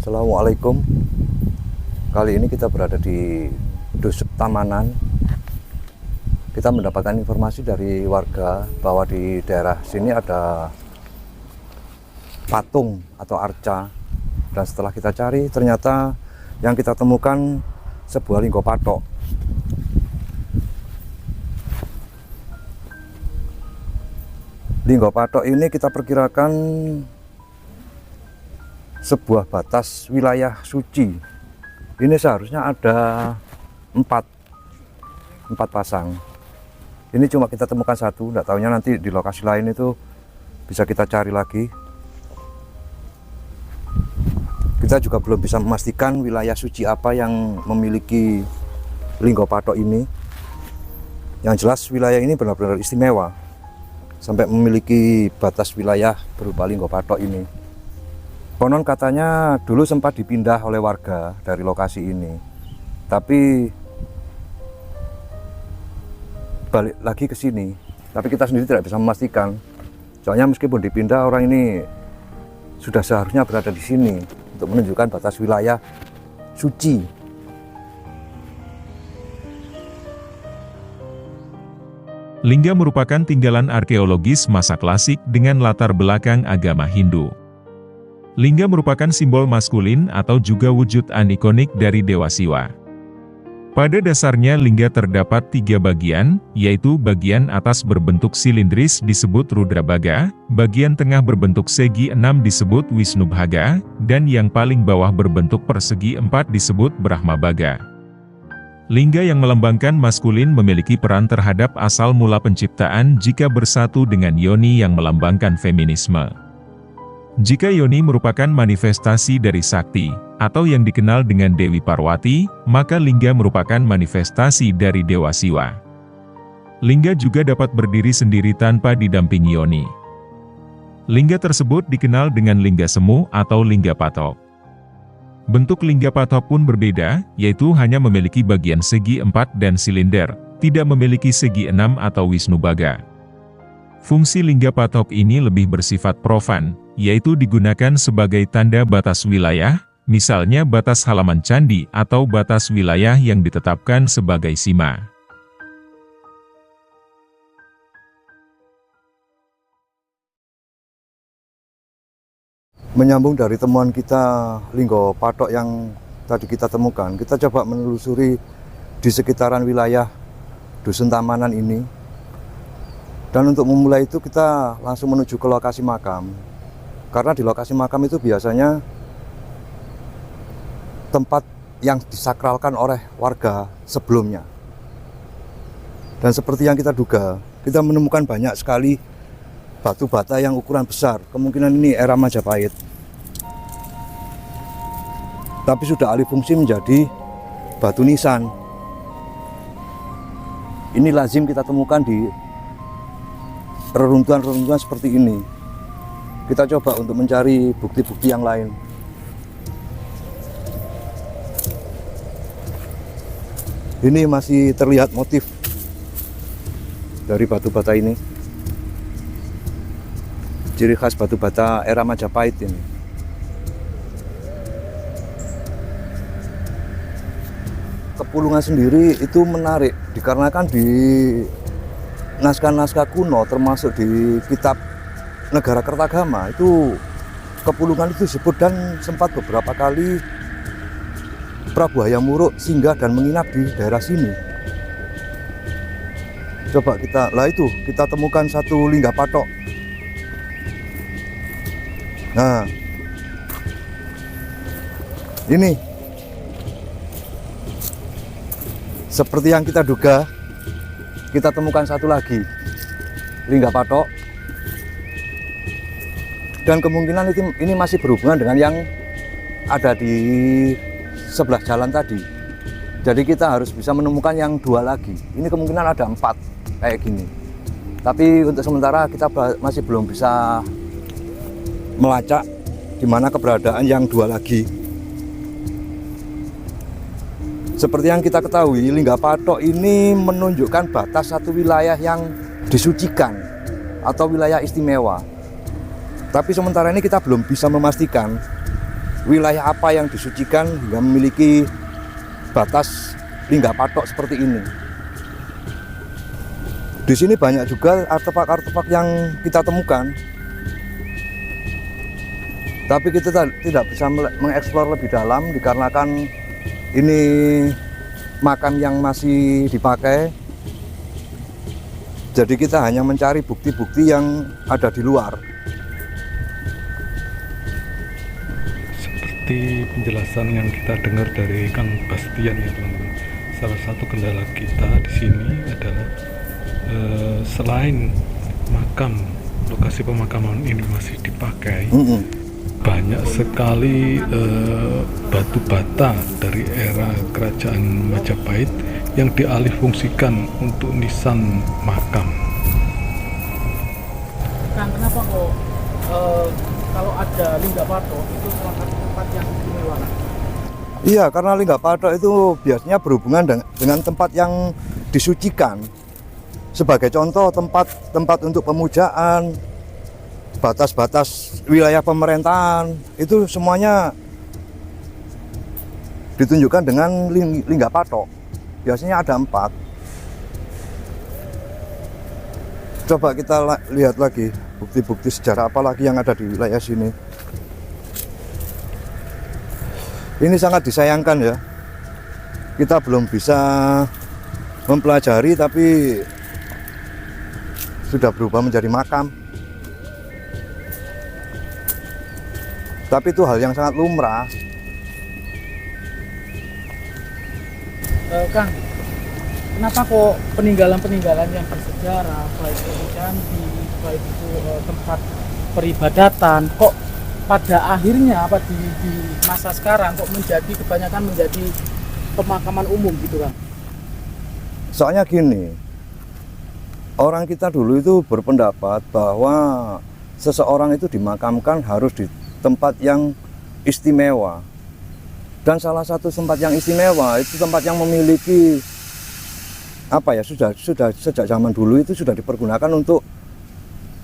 Assalamualaikum. Kali ini kita berada di Dusun Tamanan. Kita mendapatkan informasi dari warga bahwa di daerah sini ada patung atau arca. Dan setelah kita cari, ternyata yang kita temukan sebuah linggo patok. Linggo patok ini kita perkirakan sebuah batas wilayah suci. Ini seharusnya ada empat pasang. Ini cuma kita temukan satu, tidak tahunya nanti di lokasi lain itu bisa kita cari lagi. Kita juga belum bisa memastikan wilayah suci apa yang memiliki linggo patok ini. Yang jelas wilayah ini benar-benar istimewa sampai memiliki batas wilayah berupa linggo patok ini. Konon katanya dulu sempat dipindah oleh warga dari lokasi ini, tapi balik lagi ke sini. Tapi kita sendiri tidak bisa memastikan. Soalnya meskipun dipindah, orang ini sudah seharusnya berada di sini untuk menunjukkan batas wilayah suci. Lingga merupakan tinggalan arkeologis masa klasik dengan latar belakang agama Hindu. Lingga merupakan simbol maskulin atau juga wujud anikonik dari Dewa Siwa. Pada dasarnya lingga terdapat 3 bagian, yaitu bagian atas berbentuk silindris disebut Rudrabaga, bagian tengah berbentuk segi 6 disebut Wisnubhaga, dan yang paling bawah berbentuk persegi 4 disebut Brahmabaga. Lingga yang melambangkan maskulin memiliki peran terhadap asal mula penciptaan jika bersatu dengan yoni yang melambangkan feminisme. Jika yoni merupakan manifestasi dari sakti, atau yang dikenal dengan Dewi Parwati, maka lingga merupakan manifestasi dari Dewa Siwa. Lingga juga dapat berdiri sendiri tanpa didampingi yoni. Lingga tersebut dikenal dengan lingga semu atau lingga patok. Bentuk lingga patok pun berbeda, yaitu hanya memiliki bagian segi 4 dan silinder, tidak memiliki segi 6 atau Wisnubaga. Fungsi lingga patok ini lebih bersifat profan, yaitu digunakan sebagai tanda batas wilayah, misalnya batas halaman candi atau batas wilayah yang ditetapkan sebagai sima. Menyambung dari temuan kita linggo patok yang tadi kita temukan, kita coba menelusuri di sekitaran wilayah Dusun Tamanan ini. Dan untuk memulai itu kita langsung menuju ke lokasi makam. Karena di lokasi makam itu biasanya tempat yang disakralkan oleh warga sebelumnya. Dan seperti yang kita duga, kita menemukan banyak sekali batu bata yang ukuran besar. Kemungkinan ini era Majapahit. Tapi sudah alih fungsi menjadi batu nisan. Ini lazim kita temukan di reruntuhan-reruntuhan seperti ini. Kita coba untuk mencari bukti-bukti yang lain. Ini masih terlihat motif dari batu bata ini. Ciri khas batu bata era Majapahit ini. Kepulungan sendiri itu menarik dikarenakan di naskah-naskah kuno termasuk di kitab Negara Kertagama itu Kepulungan itu disebut dan sempat beberapa kali Prabu Hayam Wuruk singgah dan menginap di daerah sini. Coba kita temukan satu lingga patok. Nah, ini seperti yang kita duga, kita temukan satu lagi lingga patok. Dan kemungkinan ini masih berhubungan dengan yang ada di sebelah jalan tadi. Jadi kita harus bisa menemukan yang 2 lagi. Ini kemungkinan ada 4 kayak gini. Tapi untuk sementara kita masih belum bisa melacak di mana keberadaan yang 2 lagi. Seperti yang kita ketahui, lingga patok ini menunjukkan batas satu wilayah yang disucikan atau wilayah istimewa. Tapi sementara ini kita belum bisa memastikan wilayah apa yang disucikan hingga memiliki batas Lingga Patok seperti ini. Di sini banyak juga artefak-artefak yang kita temukan, tapi kita tidak bisa mengeksplor lebih dalam dikarenakan ini makam yang masih dipakai. Jadi kita hanya mencari bukti-bukti yang ada di luar. Seperti penjelasan yang kita dengar dari Kang Bastian ya teman-teman, salah satu kendala kita di sini adalah selain makam, lokasi pemakaman ini masih dipakai, banyak sekali batu bata dari era kerajaan Majapahit yang dialihfungsikan untuk nisan makam. Kang, kenapa kok kalau ada Lingga Patok itu salah satu tempat yang istimewa? Iya, karena Lingga Patok itu biasanya berhubungan dengan tempat yang disucikan. Sebagai contoh, tempat untuk pemujaan, batas-batas wilayah pemerintahan, itu semuanya ditunjukkan dengan Lingga Patok. Biasanya ada 4. Coba kita lihat lagi bukti-bukti sejarah apa lagi yang ada di wilayah sini. Ini sangat disayangkan ya, kita belum bisa mempelajari tapi sudah berubah menjadi makam. Tapi itu hal yang sangat lumrah. Kang, kenapa kok peninggalan-peninggalan yang bersejarah, baik itu candi, baik itu tempat peribadatan, kok pada akhirnya di masa sekarang kok kebanyakan menjadi pemakaman umum gitu, Kang? Soalnya gini, orang kita dulu itu berpendapat bahwa seseorang itu dimakamkan harus di tempat yang istimewa. Dan salah satu tempat yang istimewa itu tempat yang memiliki sudah sejak zaman dulu itu sudah dipergunakan untuk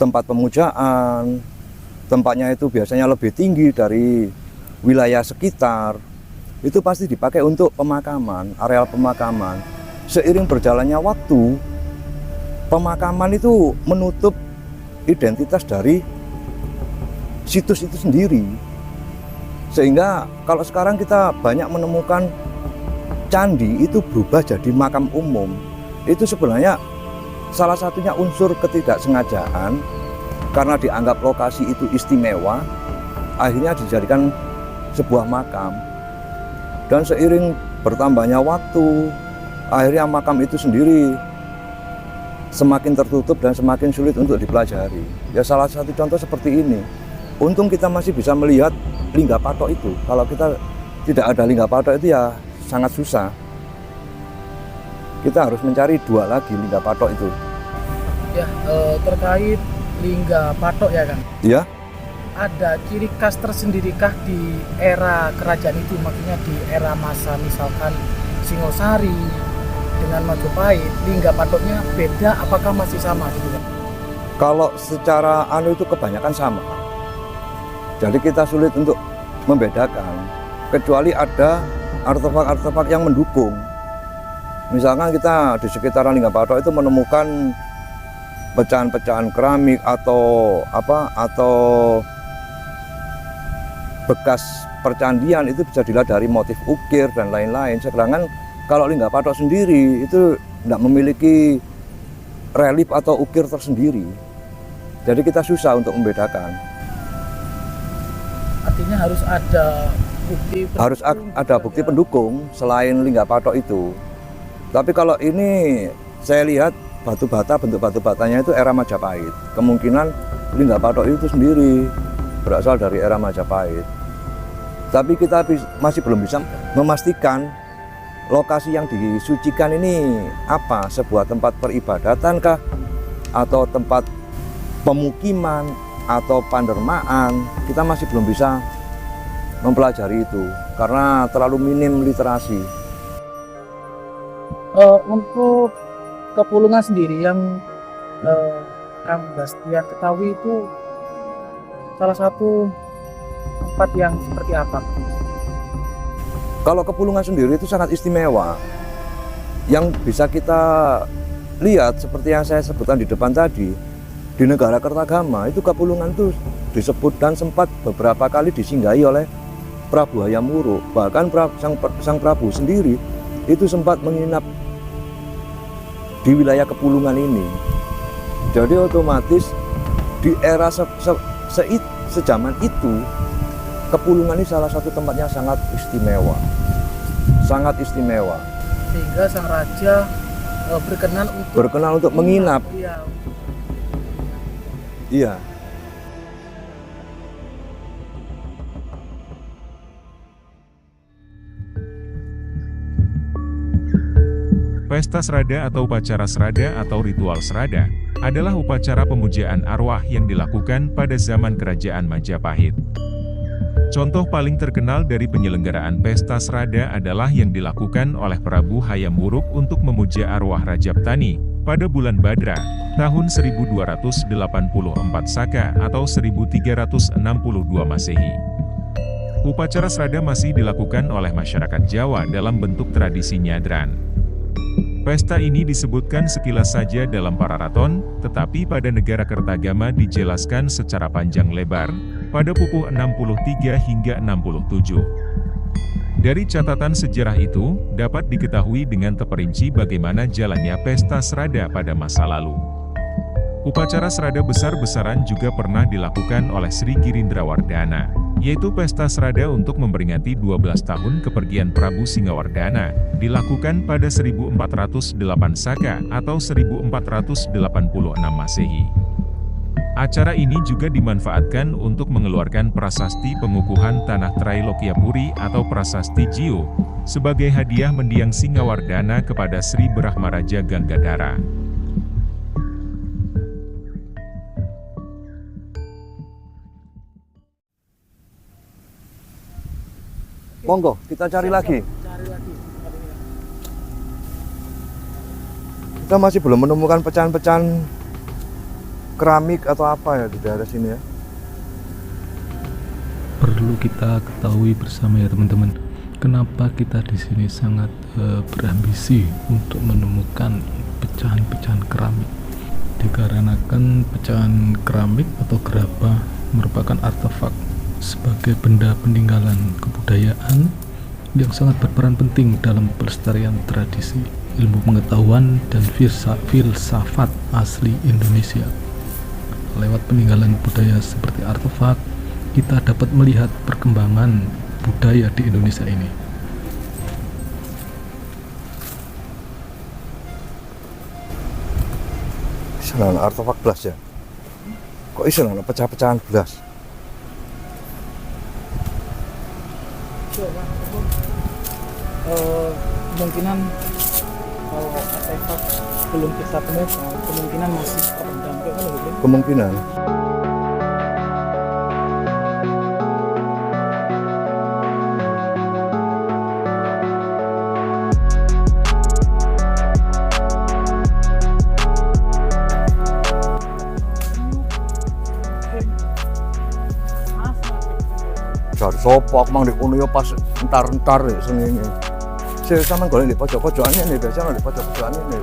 tempat pemujaan. Tempatnya itu biasanya lebih tinggi dari wilayah sekitar. Itu pasti dipakai untuk pemakaman, areal pemakaman. Seiring berjalannya waktu, pemakaman itu menutup identitas dari situs itu sendiri. Sehingga kalau sekarang kita banyak menemukan candi itu berubah jadi makam umum. Itu sebenarnya salah satunya unsur ketidaksengajaan, karena dianggap lokasi itu istimewa, akhirnya dijadikan sebuah makam. Dan seiring bertambahnya waktu, akhirnya makam itu sendiri semakin tertutup dan semakin sulit untuk dipelajari. Ya salah satu contoh seperti ini. Untung kita masih bisa melihat Lingga Patok itu. Kalau kita tidak ada Lingga Patok itu ya sangat susah. Kita harus mencari 2 lagi Lingga Patok itu. Ya, terkait Lingga Patok ya, Kang? Ya. Ada ciri khas tersendirikah di era kerajaan itu? Maksudnya di era masa misalkan Singosari dengan Majapahit, Lingga Patoknya beda apakah masih sama gitu, Kang? Kalau secara itu kebanyakan sama. Jadi kita sulit untuk membedakan, kecuali ada artefak-artefak yang mendukung. Misalkan kita di sekitaran Lingga Patok itu menemukan pecahan-pecahan keramik atau bekas percandian, itu bisa dilihat dari motif ukir dan lain-lain. Sedangkan kalau Lingga Patok sendiri itu tidak memiliki relief atau ukir tersendiri. Jadi kita susah untuk membedakan. Artinya harus ada bukti pendukung. Harus ada bukti pendukung selain Lingga Patok itu. Tapi kalau ini saya lihat bentuk batu batanya itu era Majapahit. Kemungkinan Lingga Patok itu sendiri berasal dari era Majapahit. Tapi kita masih belum bisa memastikan lokasi yang disucikan ini apa, sebuah tempat peribadatan kah, atau tempat pemukiman, atau pandermaan. Kita masih belum bisa mempelajari itu karena terlalu minim literasi. Untuk Kepulungan sendiri yang Kang Bastian ketahui itu salah satu tempat yang seperti apa? Kalau Kepulungan sendiri itu sangat istimewa. Yang bisa kita lihat seperti yang saya sebutkan di depan tadi, di negara Kertagama itu Kepulungan itu disebut dan sempat beberapa kali disinggahi oleh Prabu Hayam Wuruk. Bahkan sang Prabu sendiri itu sempat menginap di wilayah Kepulungan ini. Jadi otomatis di era sejaman itu Kepulungan ini salah satu tempatnya sangat istimewa, Sehingga sang raja berkenan untuk menginap. Iya. Iya. Pesta Srada atau upacara Srada atau ritual Srada adalah upacara pemujaan arwah yang dilakukan pada zaman Kerajaan Majapahit. Contoh paling terkenal dari penyelenggaraan pesta Srada adalah yang dilakukan oleh Prabu Hayam Wuruk untuk memuja arwah Rajaptani pada bulan Badra, tahun 1284 Saka atau 1362 Masehi. Upacara Srada masih dilakukan oleh masyarakat Jawa dalam bentuk tradisi nyadran. Pesta ini disebutkan sekilas saja dalam Pararaton, tetapi pada negara Kertagama dijelaskan secara panjang lebar, pada pupuh 63 hingga 67. Dari catatan sejarah itu, dapat diketahui dengan terperinci bagaimana jalannya pesta Srada pada masa lalu. Upacara Srada besar-besaran juga pernah dilakukan oleh Sri Girindrawardhana, yaitu pesta Srada untuk memperingati 12 tahun kepergian Prabu Singawardhana, dilakukan pada 1408 Saka atau 1486 Masehi. Acara ini juga dimanfaatkan untuk mengeluarkan prasasti pengukuhan tanah Trailokyapuri atau prasasti Jiyo, sebagai hadiah mendiang Singawardhana kepada Sri Brahmaraja Ganggadhara. Monggo, kita cari lagi. Kita masih belum menemukan pecahan-pecahan keramik atau apa ya di daerah sini ya. Perlu kita ketahui bersama ya teman-teman, kenapa kita di sini sangat berambisi untuk menemukan pecahan-pecahan keramik. Dikarenakan pecahan keramik atau gerabah merupakan artefak sebagai benda peninggalan kebudayaan yang sangat berperan penting dalam pelestarian tradisi, ilmu pengetahuan, dan filsafat asli Indonesia. Lewat peninggalan budaya seperti artefak, kita dapat melihat perkembangan budaya di Indonesia ini. Sana artefak belas ya. Kok iso ana pecah-pecahan belas? Kemungkinan kalau artefak belum kita temukan, kemungkinan masih terendam kayak gitu. Kemungkinan. Jar sopo aku mang di kono ya pas entar-entar ya sengene. Saya sama golek di pojok-pojokan ini biasanya di pojok-pojokan ini.